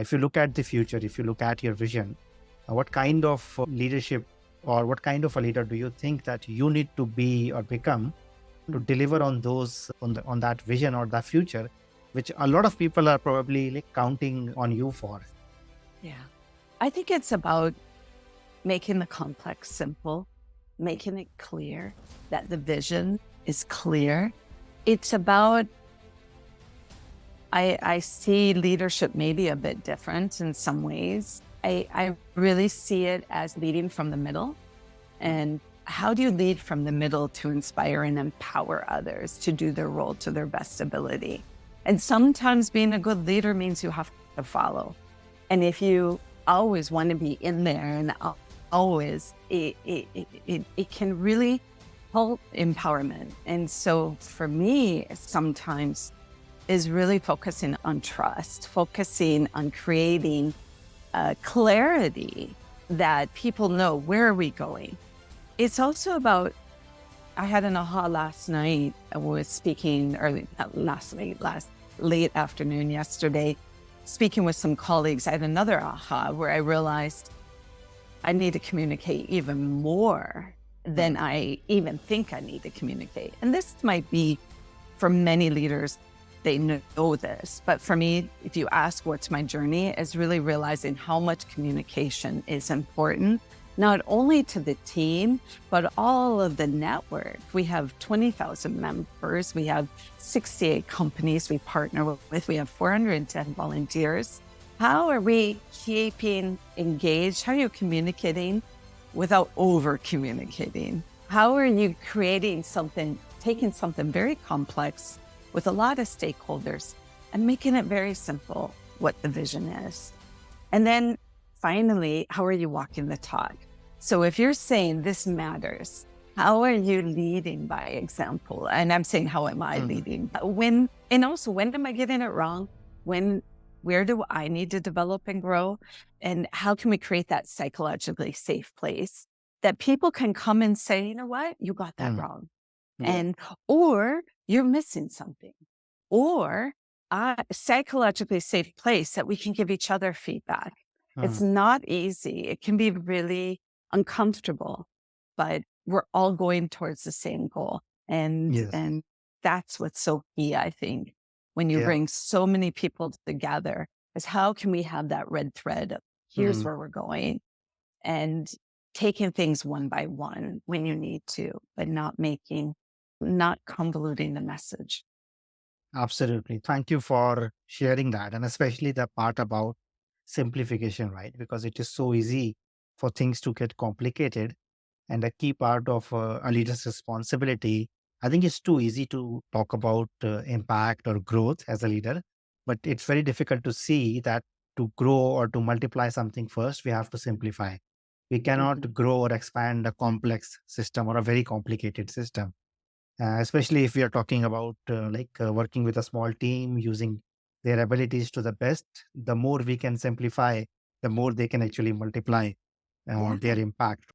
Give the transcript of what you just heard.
If you look at the future, if you look at your vision, what kind of leadership or what kind of a leader do you think that you need to be or become to deliver on those on that vision or that future, which a lot of people are probably like counting on you for? Yeah. I think it's about making the complex simple, making it clear that the vision is clear. It's about, I see leadership maybe a bit different in some ways. I really see it as leading from the middle. And how do you lead from the middle to inspire and empower others to do their role to their best ability? And sometimes being a good leader means you have to follow. And if you always want to be in there and always, it can really help empowerment. And so for me, sometimes is really focusing on trust, focusing on creating clarity that people know, where are we going? It's also about, I had an aha last night. I was speaking early, not last night, late afternoon yesterday, speaking with some colleagues. I had another aha where I realized I need to communicate even more than I even think I need to communicate. And this might be for many leaders, they know this. But for me, if you ask what's my journey, is really realizing how much communication is important, not only to the team, but all of the network. We have 20,000 members. We have 68 companies we partner with. We have 410 volunteers. How are we keeping engaged? How are you communicating without over communicating? How are you creating something, taking something very complex with a lot of stakeholders and making it very simple what the vision is? And then finally, how are you walking the talk? So if you're saying this matters, how are you leading by example? And I'm saying, how am I leading? And also, when am I getting it wrong? Where do I need to develop and grow? And how can we create that psychologically safe place that people can come and say, you know what, you got that wrong. Yeah. Or you're missing something, or a psychologically safe place that we can give each other feedback. It's not easy. It can be really uncomfortable, but we're all going towards the same goal. Yes. And that's what's so key, I think, when you Yeah. bring so many people together, is how can we have that red thread of here's where we're going, and taking things one by one when you need to, but not convoluting the message. Absolutely. Thank you for sharing that. And especially the part about simplification, right? Because it is so easy for things to get complicated. And a key part of a leader's responsibility, I think it's too easy to talk about impact or growth as a leader, but it's very difficult to see that to grow or to multiply something first, we have to simplify. We cannot grow or expand a complex system or a very complicated system, especially if we are talking about working with a small team, using their abilities to the best. The more we can simplify, the more they can actually multiply Yeah. their impact.